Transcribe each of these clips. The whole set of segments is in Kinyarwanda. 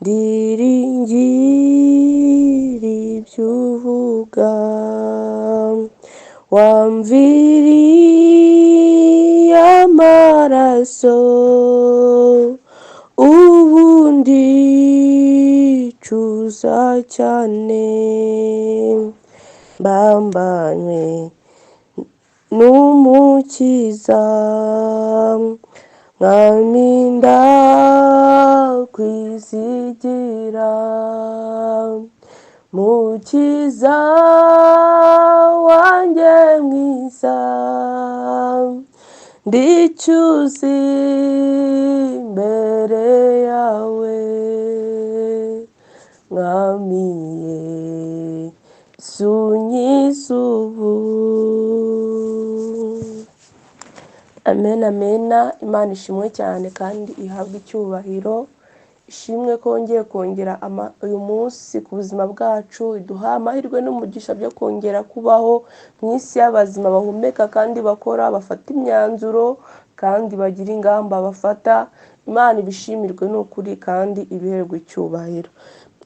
ndiringira ibyo uvuga, wamviriye amaraso, ubu ndicuza cyane, mbambanywe n'umukiza, mwami ndakwizigira, mukiza wanjye mwiza, ndicuza imbere yawe, mwami Yesu unkize ubu. Amen, amena. Imana ishimwe cyane kandi ihabwe icyubahiro. Ishimwe ko wongeye kongera uyu munsi ku buzima bwacu, iduha amahirwe n'umugisha byo kongera kubaho mu isi y'abazima bahumeka kandi bakora, bafata imyanzuro kandi bagira ingamba bafata. Imana ibishimirwe n'ukuri kandi ibiherwe icyubahiro.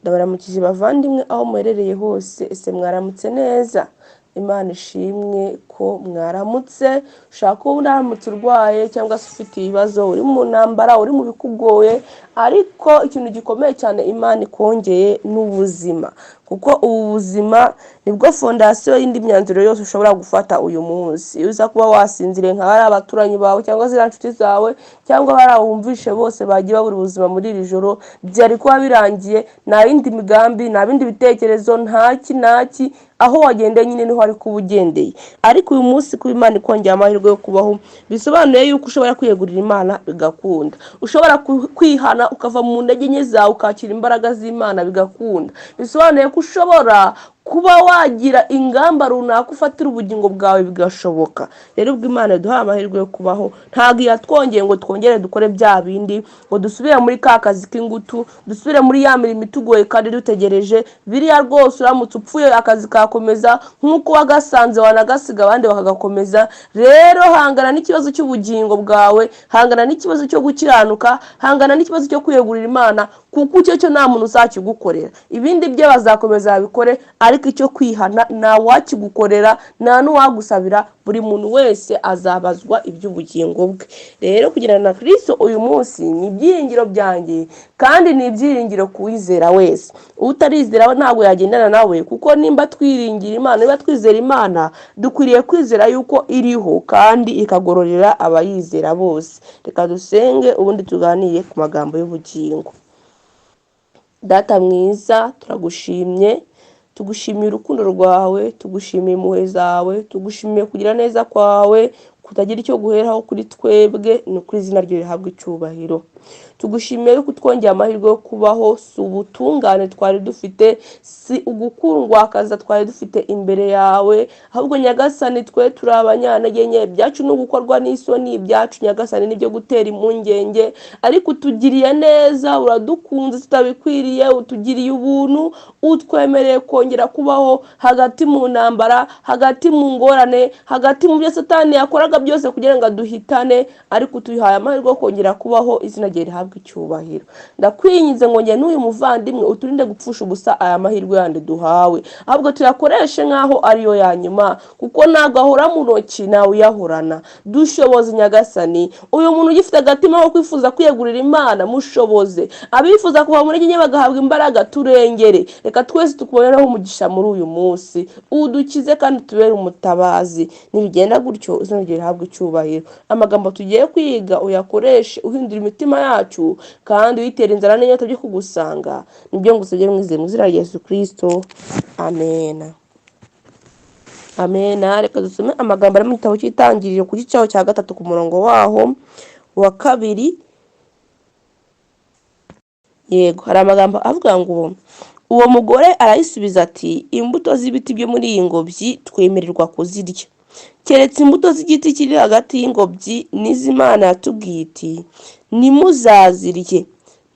Ndabaramukije bavandimwe aho muherereye hose, ese mwaramutse neza? Imana ishimwe ko mwaramutse. Ushaka ko uramutse urwaye cyangwa se ufite ibibazo, uri mu ntambara, uri mu bikugoye, ariko ikintu gikomeye cyane Imana ikongeye n'ubuzima, kuko ubu buzima nibwo fondasiyo y'indi myanzuro yose ushobora gufata uyu munsi. Iyo uza kuba wasinzire nka bari abaturanyi bawe cyangwa ziriya nshuti zawe cyangwa bari abumvishe bose bagiye babura ubuzima muri iri joro, byari kuba birangiye, nta yindi migambi, nta bindi bitekerezo, ntaki aho wagendeye nyine niho ari kuba ugendeye. Ariko uyu munsi kuba Imana ikongera amahirwe yo kubaho, bisobanuye yuko ushobora kwiyegurira Imana bigakunda, ushobora kwihana ukava mu ntege nke zawe ukakira imbaraga z'Imana bigakunda, bisobanuye ko ushobora kuba wagira ingamba runaka ufatira ubugingo bwawe bigashoboka. Rero ubwo Imana duha amahirwe yo kubaho, ntabwo yatwongeye ngo twongere dukore bya bindi, ngo dusubire muri ka kazi k'ingutu, dusubire muri ya mirimo itugoye kandi dutegereje. Biriya rwose uramutse upfuye akazi kakomeza nk'uko wagasanze, wanagasiga abandi bakagakomeza. Rero hangana n'ikibazo cy'ubugingo bwawe, hangana n'ikibazo cyo gukiranuka, hangana n'ikibazo cyo kwiyegurira Imana, kuko icyo cyo nta muntu uzakigukorera. Ibindi bye bazakomeza babikore, ariko icyo kwihana nta wakigukorera, nta n'uwagusabira. Buri muntu wese azabazwa iby'ubugingo bwe. Rero kugendana na Kristo uyu munsi ni ibyiringiro byanjye, kandi ni ibyiringiro kuwizera wese. Utarizera ntabwo yagendana nawe, kuko nimba twiringira Imana, niba twizera Imana, dukwiriye kwizera yuko iriho kandi ikagororera abayizera bose. Reka dusenge ubundi tuganire ku magambo y'ubugingo. Data mwiza, turagushimye, tugushimiye urukundo rwawe, tugushimiye impuhwe zawe, tugushimiye kugira neza kwawe kutagira icyo guheraho kuri twebwe, ni ukuri izina ryo rihabwa icyubahiro. Tugushimiye yuko twongeye amahirwe yo kubaho, si ubutungane twari dufite, si ugukundwakaza twari dufite imbere yawe, ahubwo Nyagasani twe turi abanyantege nke, ibyacu no gukorwa n'isoni, ibyacu Nyagasani nibyo gutera impungenge, ariko utugiriye neza, uradukunze tutabikwiriye, utugiriye ubuntu, utwemereye kongera kubaho hagati mu ntambara, hagati mu ngorane, hagati mu byo Satani yakoraga byose kugira ngo aduhitane, ariko utuhaye amahirwe yo kongera kubaho. Izina rye rihabwa icyubahiro. Ndakwinginze ngo njye n'uyu muvandimwe uturinde gupfusha ubusa aya mahirwe yandi duhawe, ahubwo tuyakoreshe nk'aho ariyo ya nyuma, kuko ntabwo ahora mu ntoki nawe uyahorana. Dushoboze Nyagasani, uyu muntu ugifite agatima ko kwifuza kwiyegurira Imana, mushoboze. Abifuza kuva muri nyine bagahabwa imbaraga, turengere. Reka twese tukubonereho umugisha muri uyu munsi, udukize kandi tubere umutabazi. Nibigenda gutyo izina rye rihabwa icyubahiro. Amagambo tugiye kwiga uyakoreshe uhindura imitima yacu, kandi uyitera inzara n'inyota byo kugusanga. Nibyo ngusabye mu izina rya Yesu Kristo, amen. Amen. Reka dusome amagambo ari mu gitabo cy'Itangiriro ku gice cya 3 ku murongo waho wa 2. Yego, hari amagambo avuga ngo, uwo mugore arayisubiza ati, imbuto z'ibiti byo muri iyi ngobyi twemererwa kuzirya, keretse imbuto z'igiti kiri hagati y'ingobyi n'iz'Imana yatubwiye iti, ntimuzazirye,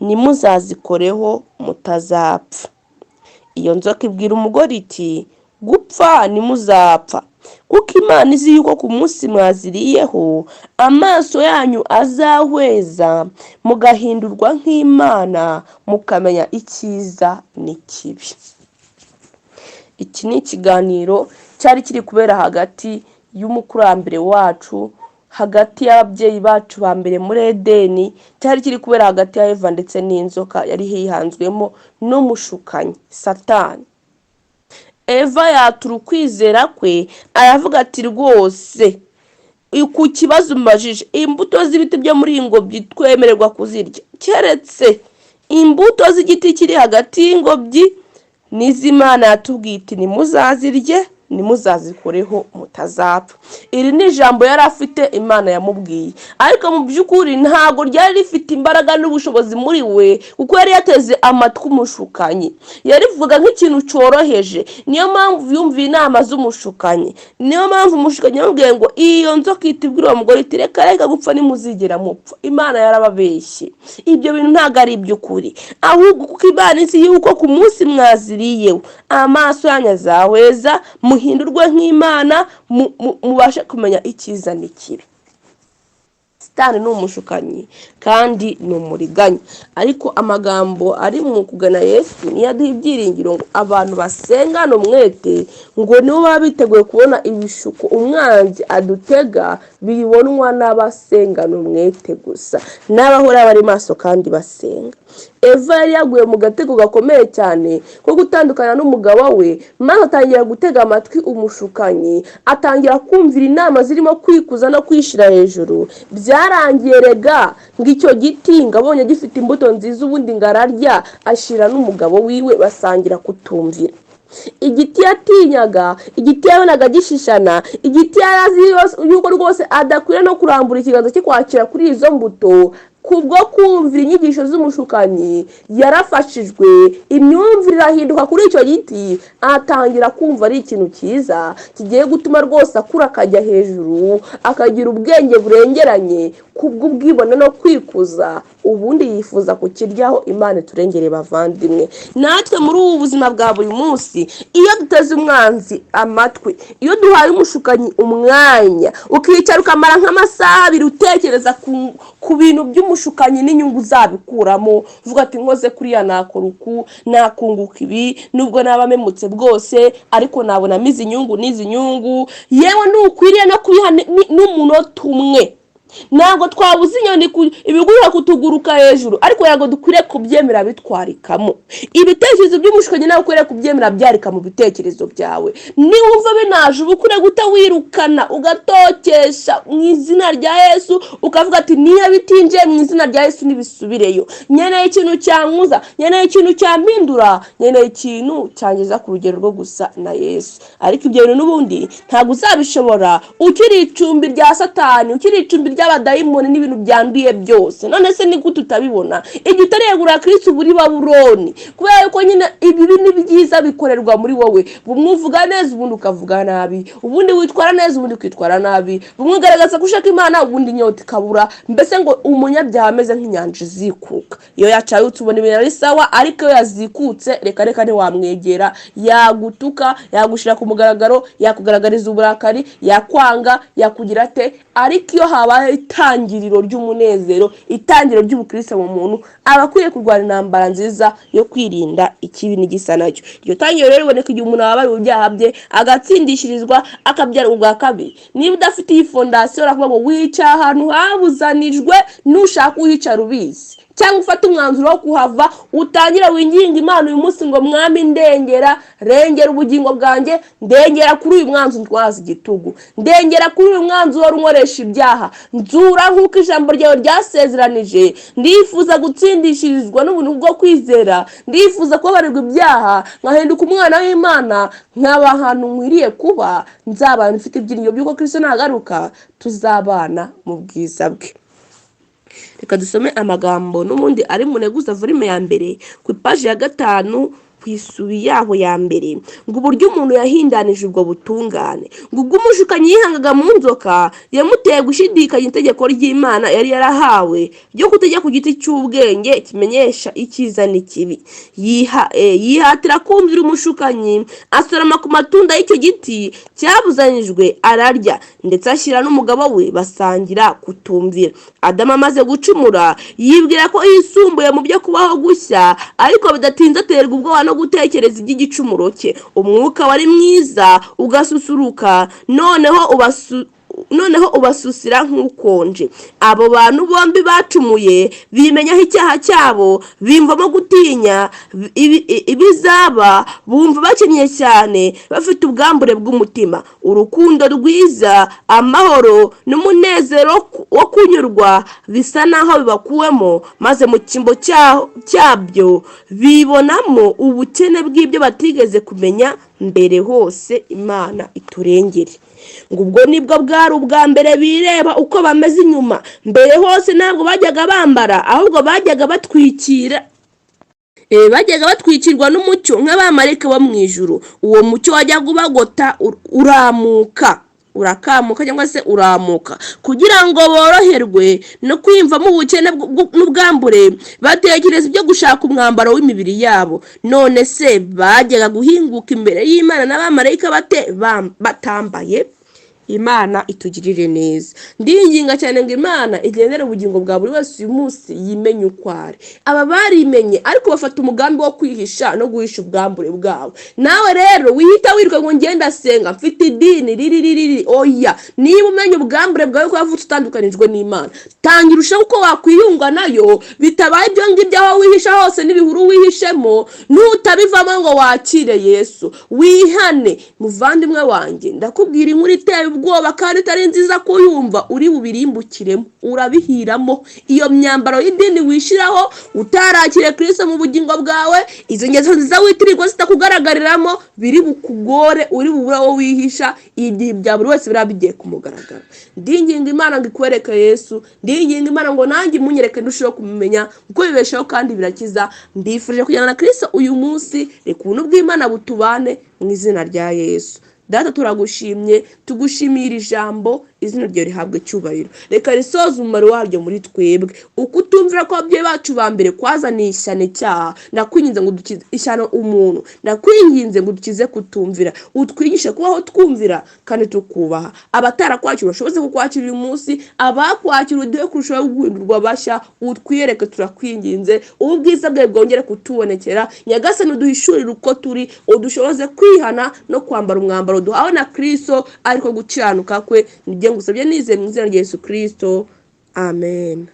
ntimuzazikoreho, mutazapfa. Iyo nzoka ibwira umugore iti, gupfa ntimuzapfa, kuko Imana izi yuko ku munsi mwaziriyeho amaso yanyu azahweza mugahindurwa nk'Imana mukamenya icyiza n'ikibi. Iki ni ikiganiro cyari kiri kubera hagati y'umukurambere wacu, hagati y'ababyeyi bacu ba mbere muri Edeni, cyari kiri kubera hagati ya Eva ndetse n'inzoka yari hihanzwemo n'umushukanyi Satani. Eva yatura ukwizera kwe aravuga ati rwose ku kibazo umajije imbuto z'ibiti byo muri ngobyi twemererwa kuzirya, keretse imbuto z'igiti kiri hagati y'ingobyi n'iz'Imana yatubwiye iti ntimuzazirye ntimuzazikoreho mutazapfa. Iri ni ijambo yari afite Imana yamubwiye, ariko mu by'ukuri ntago ryari rifite imbaraga n'ubushobozi muri we, kuko yari yateze amatwi umushukanyi. Yarivuga nk'ikintu cyoroheje, niyo mpamvu yumviye inama z'umushukanyi. Niyo mpamvu umushukanyi yamubwiye ngo iyo nzoka itibwira uwo mugore iti reka gupfa nimuzigera mupfa. Imana yarababeshye, ibyo bintu ntago ari iby'ukuri, ahubwo kuko Imana izi yuko ku munsi mwaziriyeho amaso yanyu azahweza muhindurwe nk'Imana mubashe kumenya icyiza n'ikibi. Satani ni umushukanyi kandi ni umuriganya, ariko amagambo ari mu kugana Yesu niyo aduha ibyiringiro ngo abantu basengana umwete ngo nibo baba biteguye kubona ibishuko umwanzi adutega bibonwa n'abasengana umwete gusa, n'abahora bari maso kandi basenga. Eva yari yaguye mu gatego gakomeye cyane ko gutandukana n'umugabo we, maze atangira gutega amatwi umushukanyi, atangira kumvira inama zirimo kwikuza no kwishira hejuru. Byarangiye rega ngo icyo giti ngabonye gifite imbuto nziza, ubundi ngararya ashira n'umugabo wiwe basangira kutumvira. Igiti yatinyaga, igiti yabonaga gishishana, igiti yarazi yuko rwose adakwira no kurambura ikiganza cye kwakira kuri izo mbuto, kubwo kumvira inyigisho z'umushukanyi yarafashijwe, imyumvire irahinduka kuri icyo giti, atangira kumva ari ikintu cyiza kigiye gutuma rwose akura akajya hejuru, akagira ubwenge burengeranye kubw'ubwibone no kwikuza, ubundi yifuza kukiryaho. Imana turengere bavandimwe. Natwe muri ubu buzima bwa buri munsi, iyo duteze umwanzi amatwi, iyo duhaye umushukanyi umwanya ukicara ukamara nk'amasaha abiri utekereza ku bintu by'umushukanyi n'inyungu zabikuramo, uvuga ati nkoze kuriya nakora uku, nakunguka ibi, nubwo naba memutse bwose ariko nabona mizi nyungu, yewe ntukwiriye no kubiha n'umunota umwe. Ntabwo twabuze inyoni ibiguruka kutuguruka hejuru, ariko yago dukwiriye kubyemera bitwarikamo. Ibitekerezo by'umushukanyi nawe ukwiriye kubyemera byarika mu bitekerezo byawe. Niwumva binaje ubukure guta wirukana ugatokesha mu izina rya Yesu, ukavuga ati niyo bitinjiye mu izina rya Yesu nibisubireyo. Nyeneye ikintu cyankuza, nyeneye ikintu cyampindura, nyeneye ikintu cyangeza ku rugero rwo gusa na Yesu. Ariko ibyo bintu n'ubundi ntabwo uzabishobora ukiri icumbi rya Satani, ukiri icumbi ry'abadayimoni n'ibintu byanduye byose. None se ni gute utabibona igihe utariyegura Kristo buri Babuloni? Kubera yuko nyine ibi ni byiza bikorerwa muri wowe. Bumwe uvuga neza ubundi ukavuga nabi, ubundi witwara neza ubundi kwitwara nabi, bumwe ugaragaza ko ushaka Imana ubundi inyota ikabura, mbese ngo umunyabyaha ameze nk'inyanja izikuka. Iyo yacayutse ubona ibintu ari sawa, ariko iyo yazikutse reka ntiwamwegera, yagutuka, yagushira ku mugaragaro, yakugaragariza uburakari, yakwanga, yakugira ate. Ariko iyo habaye itangiriro ry'umunezero, itangiriro ry'ubukristo mu muntu, abakwiye kurwana intambara nziza yo kwirinda ikibi n'igisa nacyo. Iryo tangiriro rero riboneka igihe umuntu abaye ubyaha bye agatsindishirizwa akabyara ubwa kabiri. Niba udafite iyi fondasiyo uravuga ngo wica ahantu habuzanijwe, nushaka uhicara ubizi, cyangwa ufata umwanzuro wo kuhava, utangira winginga Imana uyu munsi ngo mwami ndengera, rengera ubugingo bwanjye, ndengera kuri uyu mwanzi ntwaza igitugu, ndengera kuri uyu mwanzi wari unkoresha ibyaha, nzura nk'uko ijambo ryawe ryasezeranije, ndifuza gutsindishirizwa n'ubuntu bwo kwizera, ndifuza kubabarirwa ibyaha, nkahinduka umwana w'Imana, nkaba ahantu nkwiriye kuba, nzabana mfite ibyiringiro by'uko Kristo nagaruka tuzabana mu bwiza bwe. Reka dusome amagambo n'ubundi ari mu Nteguza volume ya mbere ku ipaji ya 5 kwisubi yaho ya mbere ngo uburyo umuntu yahindanije ubwo butungane ngo ubwo umushukanyi yihangaga mu nzoka yamuteye gushidikanya itegeko ry'Imana yari yarahawe ryo kutajya ku giti cy'ubwenge kimenyesha icyiza n'ikibi. Yihatira kumvira umushukanyi, asoroma ku matunda y'icyo giti cyabuzanijwe ararya, ndetse ashyira n'umugabo we basangira kutumvira. Adamu amaze gucumura yibwira ko yisumbuye mu byo kubaho gushya, ariko bidatinze aterwa ubwoba no gutekereza iby'igicumuro cye. Umwuka wari mwiza ugasusuruka, noneho ubasusira nk'ukonje. Abo bantu bombi bacumuye bimenyaho icyaha cyabo, bimvamo gutinya ibizaba, bumva bakeneye cyane, bafite ubwambure bw'umutima, urukundo rwiza, amahoro n'umunezero wo kunyurwa bisa naho bibakuwemo, maze mu cyimbo cyabyo bibonamo ubukene bw'ibyo batigeze kumenya mbere hose. Imana iturengere. ngo ubwo nibwo bwari ubwa mbere bireba uko bameze inyuma. Mbere hose ntabwo bajyaga bambara, ahubwo bajyaga batwikirwa n'umucyo nk'abamarayika bo mu ijuru. Uwo mucyo wajyaga ubagota urakamuka cyangwa se uramuka, kugira ngo boroherwe no kwiyumvamo ubukene n'ubwambure, batekereza ibyo gushaka umwambaro w'imibiri yabo. None se bajyaga guhinguka imbere y'Imana n'abamarayika batambaye? Imana itugirire neza. Ndinginga cyane ngo Imana igendere ubugingo bwa buri wese uyu munsi yimenye uko ari. Aba barimenye ariko bafata umugambi wo kwihisha no guhisha ubwambure bwabo. Nawe rero wihita wiruka ngo ngenda senga mfite idini riri oya. Niba umenye ubwambure bwawe ko wavutse utandukanijwe n'Imana, tangira usha uko wakwiyunga nayo, bitabaye ibyo ngibyo aho wihisha hose n'ibihuru wihishemo, nutabivamo ngo wakire Yesu. Wihane muvandimwe wanjye, ndakubwira inkuru iteye ubwoba kandi itari nziza kuyumva, uri bubirimbukiremo, urabihiramo. Iyo myambaro y'idini wishiraho utarakire Kristo mu bugingo bwawe, izo ngeso nziza witirirwa zitakugaragariramo, biri bukugore, uri bubura wo wihisha, igihe bya buri wese birabigiye kumugaragara. Ndinginga Imana ngo ikwereke Yesu, ndinginga Imana ngo nanjye munyereke ndusheho kumumenya, kuko bibeshaho kandi birakiza. Mbifurije kujyana na Kristo uyu munsi. Reka ubuntu bw'Imana butubane mu izina rya Yesu. Data turagushimye, tugushimira ijambo, izina ryo rihabwe cyubahiro. Reka risoze umumaro waryo muri twebwe. Uko utumvira ko ababyeyi bacu ba mbere kwazaniye ishyano cyaha, nakwinginze ngo dukize ishyano umuntu, nakwinginze ngo dukize kutumvira. Utwigishe kubaho twumvira kandi tukubaha. Abatarakwakira ushoboze kukwakira uyu munsi, abakwakira uduhe kurushaho guhindurwa bashya. Utwiyereke turakwinginze, ubwiza bwawe bwongere kutubonekera. Nyagasani uduhishurire uko turi, udushoboze kwihana no kwambara umwambaro duhawe na Kristo, ariko gukiranuka kwe. Nibyo ngusabye nizeye mu izina rya Yesu Kristo. Amen.